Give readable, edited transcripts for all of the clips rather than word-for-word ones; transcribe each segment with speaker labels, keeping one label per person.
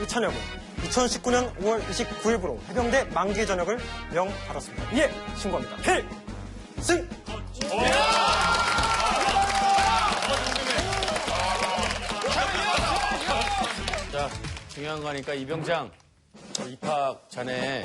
Speaker 1: 이찬혁은 2019년 5월 29일부로 해병대 만기 전역을 명받았습니다. 이에 신고합니다. 필승!
Speaker 2: 자, 중요한 거니까 이병장 입학 전에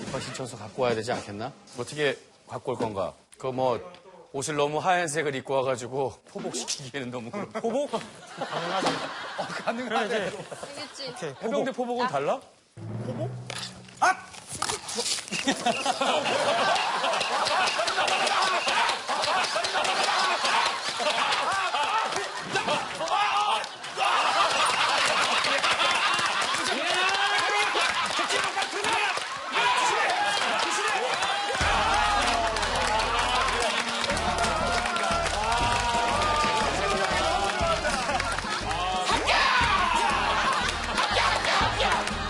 Speaker 2: 입학 신청서 갖고 와야 되지 않겠나? 어떻게 갖고 올 건가? 그 뭐 옷을 너무 하얀색을 입고 와가지고 포복시키기에는 너무 그렇고.
Speaker 1: 포복? 가능하죠.
Speaker 2: 가능하지.
Speaker 3: 알겠지?
Speaker 1: 오케이.
Speaker 2: 해병대 포복은 달라?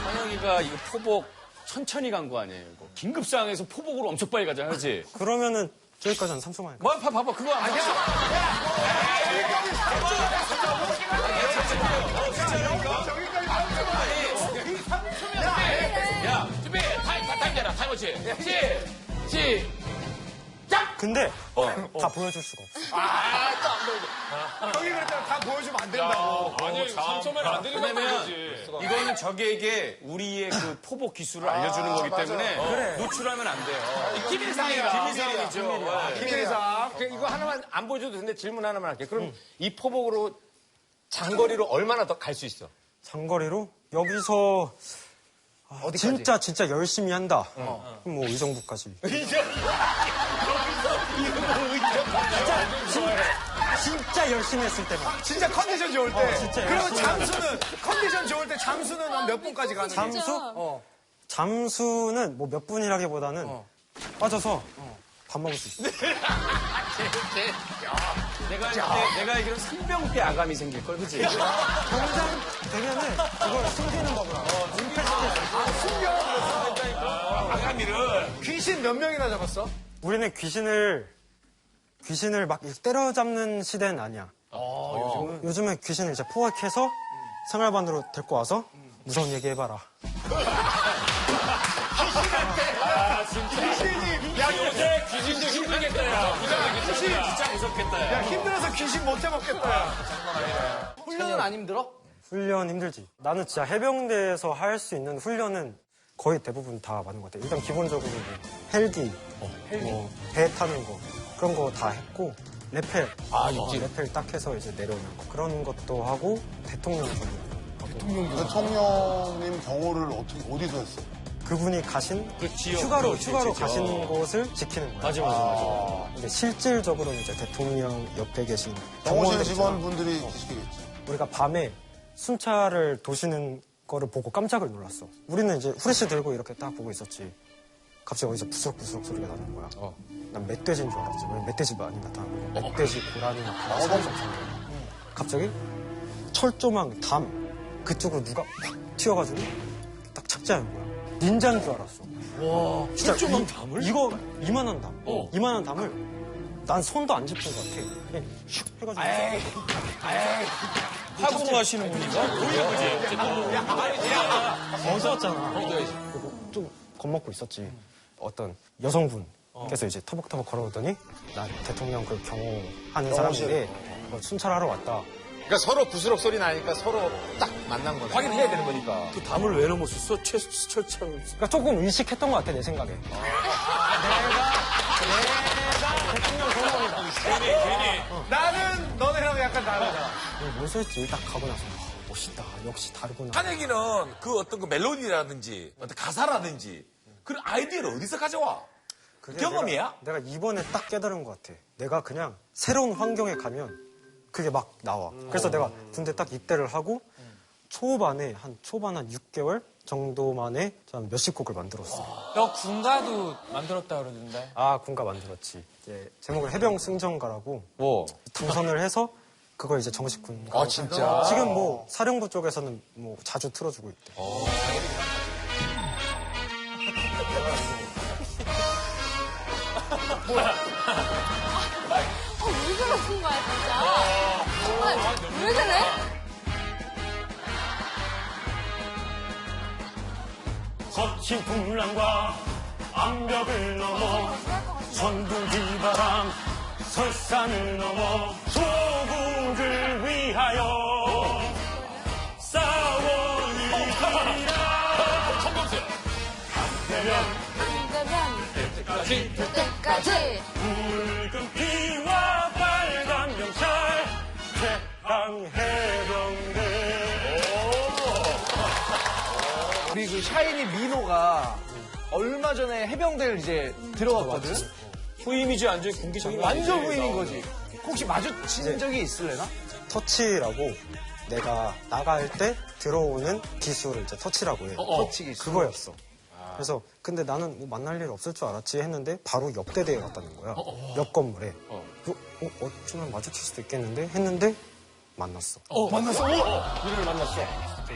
Speaker 2: 한영이가 이거 포복 천천히 간 거 아니에요? 이거. 긴급 상황에서 포복으로 엄청 빨리 가자, 하지?
Speaker 1: 그러면은 저기까지 한 3초만 할까요?
Speaker 2: 뭐, 봐봐, 그거 아니야.
Speaker 4: 야, 준비. 타임이잖아. 타임워치. 시작!
Speaker 1: 근데 다 보여줄 수가 없어.
Speaker 5: 형이 그랬잖아. 다 보여주면 안 된다고.
Speaker 4: 아니, 3초면 안 되는
Speaker 2: 왜냐면
Speaker 4: 거지.
Speaker 2: 이거는 적에게 우리의 그 포복 기술을 알려주는 거기 때문에 노출하면 안 돼요.
Speaker 4: 기밀상이야.
Speaker 2: 기밀상이죠.
Speaker 5: 기밀상.
Speaker 6: 이거 하나만 안 보여줘도 되는데 질문 하나만 할게. 그럼 이 포복으로 장거리로 얼마나 더 갈 수 있어?
Speaker 1: 장거리로 여기서
Speaker 6: 어디까지?
Speaker 1: 진짜 열심히 한다. 그럼 뭐 의정부까지. 진짜 열심히 했을 때만.
Speaker 5: 진짜 컨디션 좋을 때.
Speaker 1: 진짜
Speaker 5: 그러면
Speaker 1: 열심히
Speaker 5: 잠수는, 컨디션 좋을 때 잠수는 한 몇 분까지 가는 거야?
Speaker 1: 잠수? 잠수는 뭐 몇 분이라기보다는 빠져서 밥 먹을 수 있어.
Speaker 2: 내가 알기로는 상병 때 아감이 생길 걸, 그치?
Speaker 1: 당장 되면은 그걸 숨기는 거구나.
Speaker 5: 귀신 몇 명이나 잡았어?
Speaker 1: 우리는 귀신을 막 때려잡는 시대는 아니야. 요즘에 귀신을 이제 포획해서 생활반으로 데리고 와서 무서운 얘기 해봐라.
Speaker 4: 야, 요새 귀신도 힘들겠다, 야.
Speaker 5: 귀신
Speaker 4: 진짜 무섭겠다,
Speaker 5: 야, 힘들어서 귀신 못 잡았겠다. 야.
Speaker 6: 훈련은 안 힘들어?
Speaker 1: 훈련 힘들지. 나는 진짜 해병대에서 할 수 있는 훈련은 거의 대부분 다 맞는 것 같아. 일단 기본적으로 뭐 헬기, 뭐 배 타는 거 그런 거 다 했고 레펠, 레펠 딱 해서 이제 내려오는 거 그런 것도 하고 대통령 경우.
Speaker 7: 대통령님 경호를 어디서 했어?
Speaker 1: 그분이 가신
Speaker 2: 그 지역,
Speaker 1: 휴가로
Speaker 2: 그렇지.
Speaker 1: 가신 곳을 지키는 거야.
Speaker 2: 맞아.
Speaker 1: 근데 실질적으로 이제 대통령 옆에 계신
Speaker 7: 경호실
Speaker 1: 경호원들 있잖아.
Speaker 7: 직원분들이 시키겠지.
Speaker 1: 우리가 밤에 순찰을 도시는 거를 보고 깜짝을 놀랐어. 우리는 이제 후레쉬 들고 이렇게 딱 보고 있었지. 갑자기 어디서 부스럭부스럭 소리가 나는 거야. 난 멧돼지인 줄 알았지. 왜 멧돼지가 많이 나타나는 거야. 멧돼지, 고라니, 갑자기 철조망, 담 그쪽으로 누가 팍 튀어가지고 딱 착지하는 거야. 닌자인 줄 알았어.
Speaker 2: 와,
Speaker 1: 진짜
Speaker 2: 철조망 담을?
Speaker 1: 이거 이만한 담. 이만한 담을 난 손도 안 짚은 것 같아. 그냥 슉 해가지고.
Speaker 2: 학원 가시는 분인가?
Speaker 1: 무서웠잖아. 그리고 좀 겁먹고 있었지. 어떤 여성분께서 이제 터벅터벅 걸어오더니 나 대통령 그 경호하는 사람들이 순찰하러 왔다.
Speaker 6: 그러니까 서로 부스럭 소리 나니까 서로 딱 만난 거네. 확인해야 되는 거니까.
Speaker 2: 그 담을 왜 넘었었어? 철철.
Speaker 1: 그러니까 조금 의식했던 것 같아 내 생각에. 내가 대통령 경호원이다.
Speaker 5: 나는 너네랑 약간 다르다.
Speaker 1: 무슨 소리지 딱 가고 나서 멋있다. 역시 다르구나.
Speaker 4: 한혁이는 그 어떤 그 멜로디라든지 어떤 가사라든지 그런 아이디어를 어디서 가져와?
Speaker 1: 그게
Speaker 4: 경험이야?
Speaker 1: 내가 이번에 딱 깨달은 것 같아. 내가 그냥 새로운 환경에 가면 그게 막 나와. 그래서 내가 군대 딱 입대를 하고 초반 한 6개월 정도 만에 한 몇십 곡을 만들었어.
Speaker 8: 너 군가도 만들었다 그러던데.
Speaker 1: 아, 군가 만들었지. 이제 제목을 해병 승전가라고 당선을 해서 그걸 이제 정식 군가.
Speaker 6: 아, 진짜?
Speaker 1: 지금 뭐 사령부 쪽에서는 뭐 자주 틀어주고 있대.
Speaker 3: 왜 그러는 거야, 진짜? 왜 그래?
Speaker 1: 거친 풍랑과 암벽을 넘어 전두기바람 설산을 넘어 조국을 위하여 싸워니리라.
Speaker 3: 그때까지
Speaker 1: 붉은 피와 빨간 경찰 최강 해병대.
Speaker 9: 우리 그 샤이니 민호가 얼마 전에 해병대를 이제 들어갔거든?
Speaker 6: 후임이지 완전 군기적인
Speaker 9: 완전 후임인 거지. 혹시 마주친 적이 있을래나?
Speaker 1: 터치라고 내가 나갈 때 들어오는 기술을 이제 터치라고 해.
Speaker 9: 터치 기술.
Speaker 1: 그거였어. 그래서 근데 나는 뭐 만날 일 없을 줄 알았지 했는데 바로 옆대대에 갔다는 거야. 옆 건물에. 어쩌면 마주칠 수도 있겠는데 했는데 만났어.
Speaker 6: 민호를 만났어.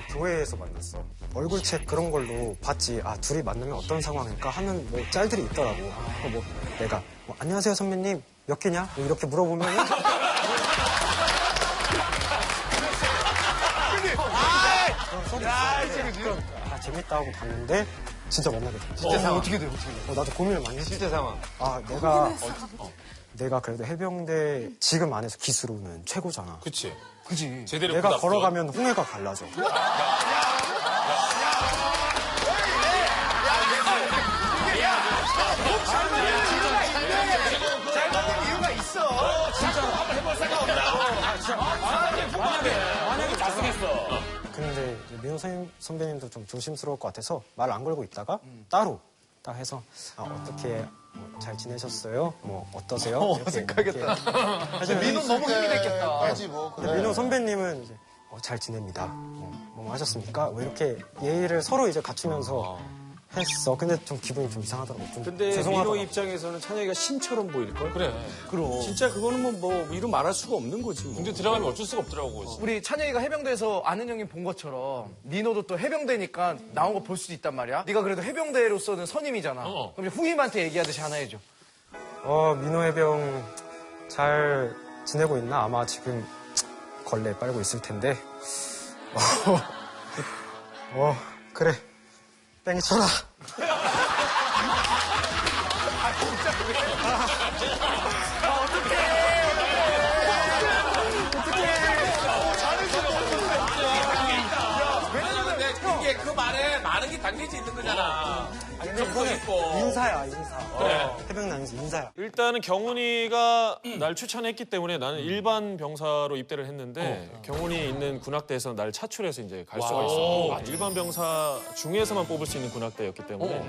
Speaker 1: 교회에서 만났어. 얼굴 책 그런 걸로 봤지. 아 둘이 만나면 어떤 상황일까 하는 뭐 짤들이 있더라고. 뭐 내가 뭐, 안녕하세요 선배님 몇 개냐? 뭐 이렇게 물어보면 아 재밌다 하고 봤는데 진짜 만나게 됐어.
Speaker 9: 진짜 상황. 어떻게 돼?
Speaker 1: 나도 고민을 많이 했어.
Speaker 9: 실제 상황.
Speaker 1: 아 내가 그래도 해병대 지금 안에서 기수로는 최고잖아.
Speaker 4: 그치.
Speaker 9: 그지.
Speaker 4: 제대로
Speaker 1: 내가
Speaker 4: 부답.
Speaker 1: 걸어가면 홍해가 갈라져.
Speaker 9: 잘못된 이유가 있어.
Speaker 4: 만약에 자승했어.
Speaker 1: 근데 이제 민호 선배님도 좀 조심스러울 것 같아서 말 안 걸고 있다가 따로 딱 해서 어떻게 잘 지내셨어요? 뭐 어떠세요?
Speaker 9: 어색하겠다. 민호 너무 힘이 됐겠다.
Speaker 7: 하지 뭐. 그래.
Speaker 1: 민호 선배님은 이제 잘 지냅니다. 뭐 하셨습니까? 뭐 이렇게 예의를 서로 이제 갖추면서 했어. 근데 좀 기분이 좀 이상하더라고. 좀
Speaker 6: 근데 민호
Speaker 1: 죄송하더라고.
Speaker 6: 입장에서는 찬혁이가 신처럼 보일걸?
Speaker 4: 그래.
Speaker 6: 그럼. 진짜 그거는 뭐 이루 말할 수가 없는 거지. 뭐.
Speaker 4: 근데 들어가면 어쩔 수가 없더라고.
Speaker 9: 우리 찬혁이가 해병대에서 아는 형님 본 것처럼 민호도 또 해병대니까 나온 거 볼 수도 있단 말이야. 네가 그래도 해병대로서는 선임이잖아. 그럼 이제 후임한테 얘기하듯이 하나 해줘.
Speaker 1: 민호 해병 잘 지내고 있나? 아마 지금 걸레 빨고 있을 텐데. 그래. 땡 쳐라.
Speaker 4: 왜냐면 이게 그 말에 많은 게 담겨져 있는 거잖아. 정성 있고.
Speaker 1: 인사야, 인사. 해병 나면서 인사야.
Speaker 10: 일단은 경훈이가 날 추천했기 때문에 나는 일반 병사로 입대를 했는데 경훈이 있는 군악대에서 날 차출해서 이제 갈 수가 있어. 일반 병사 중에서만 뽑을 수 있는 군악대였기 때문에.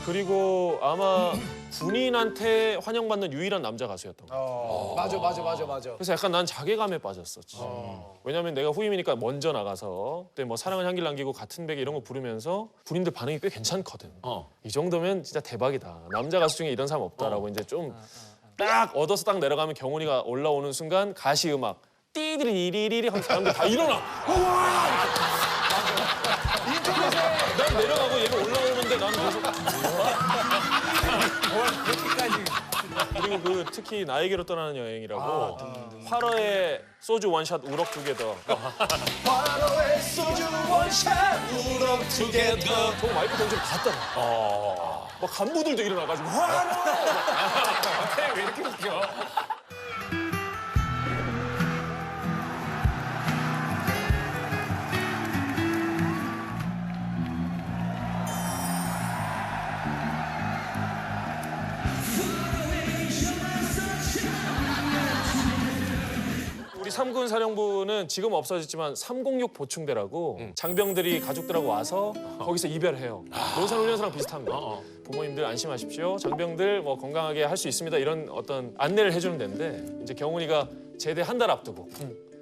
Speaker 10: 그리고 아마 군인한테 환영받는 유일한 남자 가수였던 거야.
Speaker 9: 맞아.
Speaker 10: 그래서 약간 난 자괴감에 빠졌었지. 왜냐면 내가 후임이니까 먼저 나가서 그때 뭐 사랑은 향기를 남기고 같은 베개 이런 거 부르면서 군인들 반응이 꽤 괜찮거든. 이 정도면 진짜 대박이다. 남자 가수 중에 이런 사람 없다라고 이제 좀 딱 얻어서 딱 내려가면 경훈이가 올라오는 순간 가시 음악 띠디리리리리 하면 사람들 다 일어나. 난 내려가고 얘가 올라오는데 나는 계속 그리고 그 특히 나에게로 떠나는 여행이라고 화러의 소주 원샷 우럭 두 개 더.
Speaker 9: 화로의 소주 원샷 우럭 투게더.
Speaker 10: 저 마이크 던지고 갔더라. 막 간부들도 일어나가지고
Speaker 4: 왜 이렇게 웃겨?
Speaker 10: 우리 3군 사령부는 지금 없어졌지만 306 보충대라고 장병들이 가족들하고 와서 거기서 이별해요. 논산훈련소랑 비슷한 거. 부모님들 안심하십시오. 장병들 뭐 건강하게 할 수 있습니다. 이런 어떤 안내를 해주는 데인데 이제 경훈이가 제대 한 달 앞두고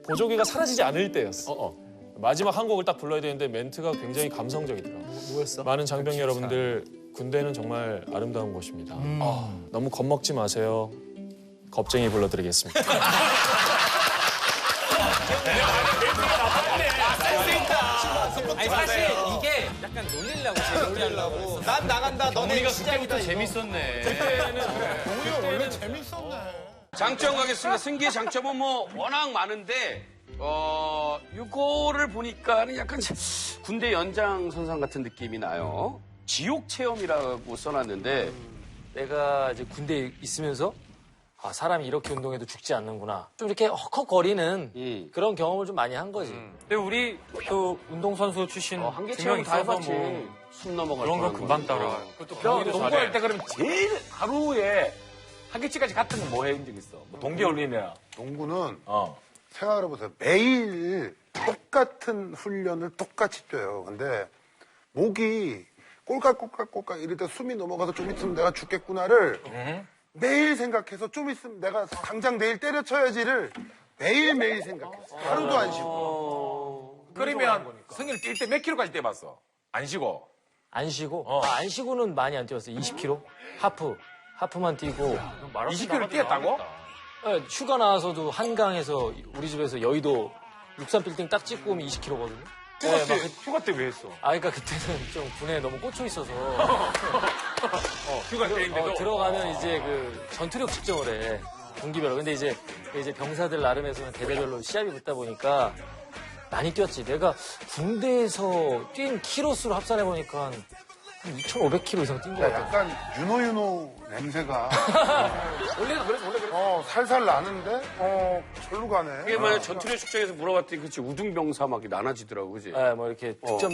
Speaker 10: 보조개가 사라지지 않을 때였어. 마지막 한 곡을 딱 불러야 되는데 멘트가 굉장히 감성적이더라.
Speaker 9: 뭐였어?
Speaker 10: 많은 장병 여러분들 군대는 정말 아름다운 곳입니다. 너무 겁먹지 마세요. 겁쟁이 불러드리겠습니다.
Speaker 6: 아니, 사실 이게 약간 놀리려고.
Speaker 9: 난 나간다. 너네
Speaker 2: 그때부터 재밌었네.
Speaker 7: 원래 재밌었네.
Speaker 2: 장점 가겠습니다. 승기의 장점은 뭐 워낙 많은데 이거를 보니까는 약간 군대 연장선상 같은 느낌이 나요. 지옥 체험이라고 써놨는데
Speaker 8: 내가 이제 군대에 있으면서 아, 사람이 이렇게 운동해도 죽지 않는구나. 좀 이렇게 헉헉거리는 그런 경험을 좀 많이 한 거지. 근데 우리 또 운동선수 출신
Speaker 2: 한계
Speaker 8: 두
Speaker 2: 체험
Speaker 8: 명
Speaker 2: 다
Speaker 8: 있어서
Speaker 2: 해봤지.
Speaker 8: 뭐
Speaker 2: 숨 넘어갈
Speaker 8: 그런 거
Speaker 2: 뻔한
Speaker 8: 금방
Speaker 2: 거.
Speaker 8: 따라가요.
Speaker 4: 너 농구할 때 그러면 제일 하루에 한계치까지 갔던 건 뭐 해본 적 있어? 뭐 동계올림이야.
Speaker 7: 농구는
Speaker 4: 어.
Speaker 7: 생각을 해보세요. 매일 똑같은 훈련을 똑같이 뛰어요. 근데 목이 꼴깍꼴깍꼴깍 이럴 때 숨이 넘어가서 좀 있으면 내가 죽겠구나를 매일 생각해서 좀 있으면 내가 당장 내일 때려쳐야지를 매일매일 생각했어. 하루도 안 쉬고.
Speaker 4: 그러면 승일 뛸 때 몇 킬로까지 뛰어봤어? 안 쉬고.
Speaker 8: 안 쉬고 안 쉬고는 많이 안 뛰었어요. 20km 하프만 뛰고
Speaker 4: 20킬로 뛰었다고?
Speaker 8: 네, 휴가 나와서도 한강에서 우리 집에서 여의도 63빌딩 딱 찍고 오면 20km거든요.
Speaker 6: 휴가 때 왜 했어?
Speaker 8: 아, 그러니까 그때는 좀 군에 너무 꽂혀 있어서
Speaker 4: 휴가 때인데도.
Speaker 8: 들어가면 이제 그 전투력 측정을 해. 분기별로. 근데 이제 병사들 나름에서는 대대별로 시합이 붙다 보니까 많이 뛰었지. 내가 군대에서 뛴 키로수로 합산해 보니까 한 2,500km 이상 뛴 것 같아.
Speaker 7: 약간 윤호 냄새가
Speaker 4: 원래는 그래서 원래 그래.
Speaker 7: 살살 나는데 절로 가네.
Speaker 2: 그게 만약 전투력 측정에서 물어봤더니 그치 우등병사 막 나눠지더라고 그지?
Speaker 8: 네, 뭐 이렇게 특전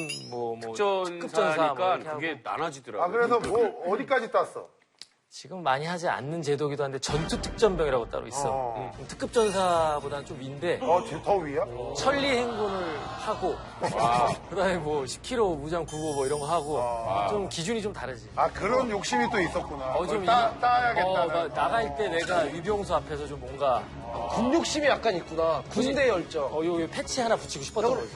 Speaker 2: 특전사니까
Speaker 8: 뭐 이렇게
Speaker 2: 그게
Speaker 8: 하고.
Speaker 2: 나눠지더라고.
Speaker 7: 아 그래서 뭐 어디까지 땄어?
Speaker 8: 지금 많이 하지 않는 제도이기도 한데 전투 특전병이라고 따로 있어. 특급 전사보다는 좀 위인데
Speaker 7: 지금 더 위야?
Speaker 8: 천리 행군을 하고 그다음에 뭐 10km 무장 구보 뭐 이런 거 하고 좀 기준이 좀 다르지.
Speaker 7: 아 그런 욕심이 또 있었구나.
Speaker 8: 좀
Speaker 7: 따야겠다.
Speaker 8: 나갈 때 내가 위병수 앞에서 좀 뭔가
Speaker 9: 군욕심이 약간 있구나. 군대 열정.
Speaker 8: 요 패치 하나 붙이고 싶었던 거지.